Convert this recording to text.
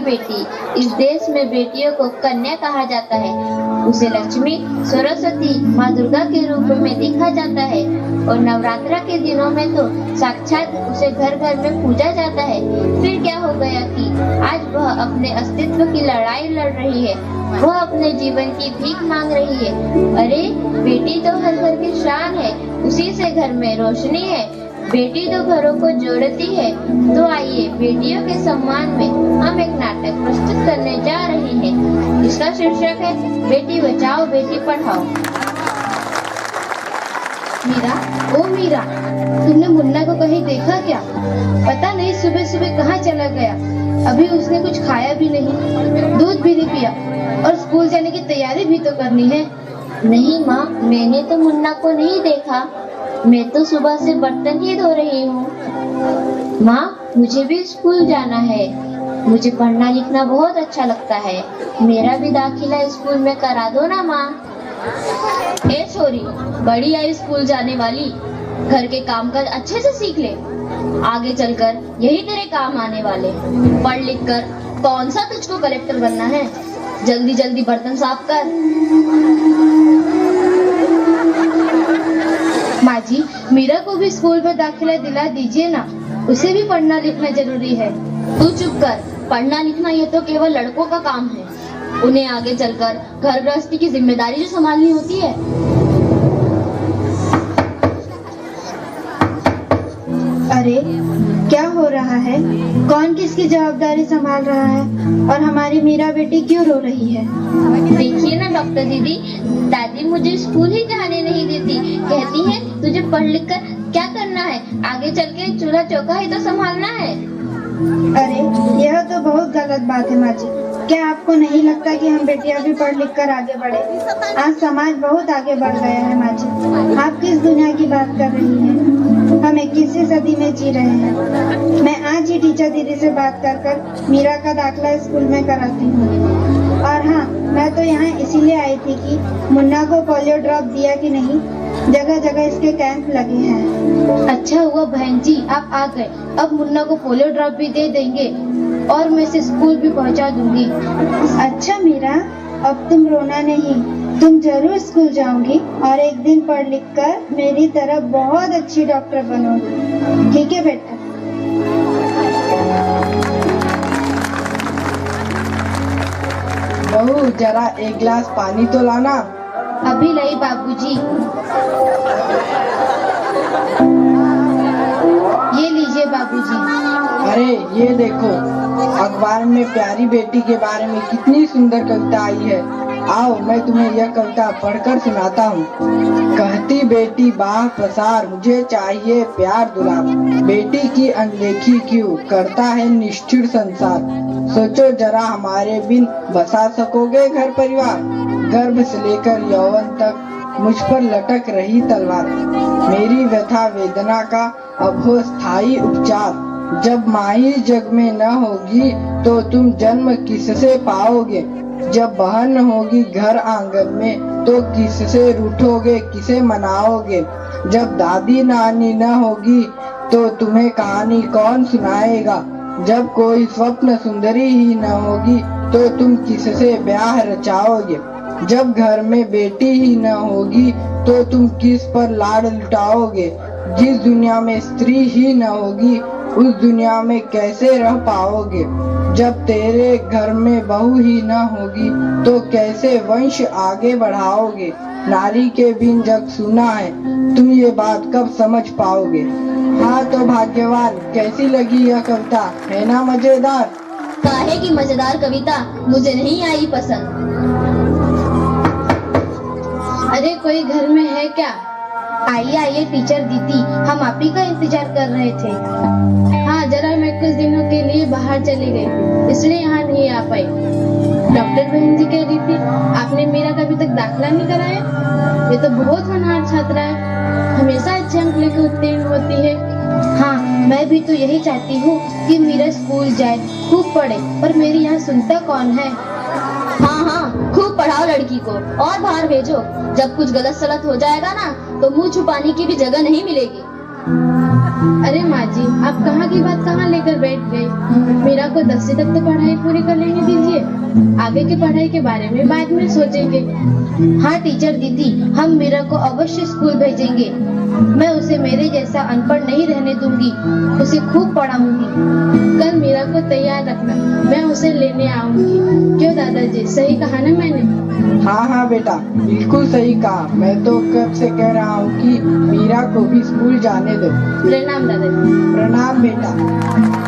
बेटी। इस देश में बेटियों को कन्या कहा जाता है। उसे लक्ष्मी, सरस्वती, माँ दुर्गा के रूप में देखा जाता है और नवरात्रा के दिनों में तो साक्षात उसे घर घर में पूजा जाता है। फिर क्या हो गया कि आज वह अपने अस्तित्व की लड़ाई लड़ रही है। वह अपने जीवन की भीख मांग रही है। अरे बेटी तो हर घर की शान है, उसी से घर में रोशनी है। बेटी तो घरों को जोड़ती है। तो आइए बेटियों के सम्मान में हम एक नाटक प्रस्तुत करने जा रहे हैं। इसका शीर्षक है बेटी बचाओ बेटी पढ़ाओ। मीरा, ओ मीरा, तुमने मुन्ना को कहीं देखा क्या? पता नहीं सुबह सुबह कहाँ चला गया। अभी उसने कुछ खाया भी नहीं, दूध भी नहीं पिया और स्कूल जाने की तैयारी भी तो करनी है। नहीं माँ, मैंने तो मुन्ना को नहीं देखा। मैं तो सुबह से बर्तन ही धो रही हूँ। माँ, मुझे भी स्कूल जाना है। मुझे पढ़ना लिखना बहुत अच्छा लगता है। मेरा भी दाखिला स्कूल में करा दो ना माँ। ए छोरी, बड़ी आई स्कूल जाने वाली, घर के काम काज अच्छे से सीख ले। आगे चलकर यही तेरे काम आने वाले। पढ़ लिख कर कौन सा तुझको कलेक्टर बनना है। जल्दी जल्दी बर्तन साफ कर। माँ जी, मीरा को भी स्कूल में दाखिला दिला दीजिए ना। उसे भी पढ़ना लिखना जरूरी है। तू चुप कर। पढ़ना लिखना ये तो केवल लड़कों का काम है। उन्हें आगे चलकर घर गृहस्थी की जिम्मेदारी जो संभालनी होती है। अरे क्या हो रहा है? कौन किसकी जवाबदारी संभाल रहा है? और हमारी मीरा बेटी क्यों रो रही है? देखिए ना डॉक्टर दीदी, दादी मुझे स्कूल ही जाने नहीं देती। कहती है तुझे पढ़ लिख कर क्या करना है, आगे चल के चूल्हा चौका ही तो संभालना है। अरे यह तो बहुत गलत बात है माँ जी। क्या आपको नहीं लगता कि हम बेटियां भी पढ़ लिख कर आगे बढ़े? आज समाज बहुत आगे बढ़ गया है माँ जी। आप किस दुनिया की बात कर रही हैं? हम 21वीं सदी में जी रहे हैं। मैं आज ही टीचर दीदी से बात कर मीरा का दाखिला स्कूल में कराती हूँ। और हाँ, मैं तो यहाँ इसीलिए आई थी कि मुन्ना को पोलियो ड्रॉप दिया कि नहीं। जगह जगह इसके कैंप लगे हैं। अच्छा हुआ बहन जी आप आ गए। अब मुन्ना को पोलियो ड्रॉप भी दे देंगे और मैं इसे स्कूल भी पहुंचा दूंगी। अच्छा मीरा, अब तुम रोना नहीं। तुम जरूर स्कूल जाओगी और एक दिन पढ़ लिख कर मेरी तरह बहुत अच्छी डॉक्टर बनोगी। ठीक है बेटा? बहू, जरा एक गिलास पानी तो लाना। अभी लाई बाबूजी। ये लीजिए बाबूजी। अरे ये देखो, अखबार में प्यारी बेटी के बारे में कितनी सुंदर कविता आई है। आओ मैं तुम्हें यह कविता पढ़कर सुनाता हूँ। कहती बेटी बाह पसार, मुझे चाहिए प्यार दुलार। बेटी की अनदेखी क्यों करता है निष्ठुर संसार। सोचो जरा हमारे बिन बसा सकोगे घर परिवार। गर्भ से लेकर यौवन तक मुझ पर लटक रही तलवार। मेरी व्यथा वेदना का अब हो स्थायी उपचार। जब माई जग में न होगी तो तुम जन्म किससे पाओगे। जब बहन न होगी घर आंगन में तो किससे रूठोगे, किसे मनाओगे। जब दादी नानी न होगी तो तुम्हें कहानी कौन सुनाएगा। जब कोई स्वप्न सुंदरी ही न होगी तो तुम किससे ब्याह रचाओगे। जब घर में बेटी ही न होगी तो तुम किस पर लाड लुटाओगे। जिस दुनिया में स्त्री ही न होगी उस दुनिया में कैसे रह पाओगे। जब तेरे घर में बहू ही न होगी तो कैसे वंश आगे बढ़ाओगे। नारी के बिन जग सुना है, तुम ये बात कब समझ पाओगे। हाँ तो भाग्यवान, कैसी लगी यह कविता, है ना मजेदार? काहे की मजेदार कविता मुझे नहीं आई पसंद। अरे कोई घर में है क्या? आइए आइए टीचर दीदी, हम आप ही का इंतजार कर रहे थे। हाँ जरा मैं कुछ दिनों के लिए बाहर चली गई, इसलिए यहाँ नहीं आ पाई। डॉक्टर बहन जी कह रही थी आपने मीरा का अभी तक दाखिला नहीं कराया। ये तो बहुत होनहार छात्रा है, हमेशा अच्छे अंक लेकर उत्तीर्ण होती है। हाँ मैं भी तो यही चाहती हूँ कि मीरा स्कूल जाए, खूब पढ़े, पर मेरी यहाँ सुनता कौन है। हाँ हाँ, खूब पढ़ाओ लड़की को और बाहर भेजो। जब कुछ गलत सलत हो जाएगा ना तो मुंह छुपाने की भी जगह नहीं मिलेगी। अरे माँ जी, आप कहाँ की बात कहाँ लेकर बैठ गए। मीरा को 10वीं तक तो पढ़ाई पूरी कर लेने दीजिए, आगे की पढ़ाई के बारे में बाद में सोचेंगे। हाँ टीचर दीदी, हम मीरा को अवश्य स्कूल भेजेंगे। मैं उसे मेरे जैसा अनपढ़ नहीं रहने दूंगी, उसे खूब पढ़ाऊंगी। कल मीरा को तैयार रखना, मैं उसे लेने आऊंगी। क्यों दादाजी, सही कहा ना मैंने? हाँ हाँ बेटा, बिल्कुल सही कहा। मैं तो कब से कह रहा हूँ कि मीरा को भी स्कूल जाने दो। प्रणाम दादाजी। प्रणाम बेटा।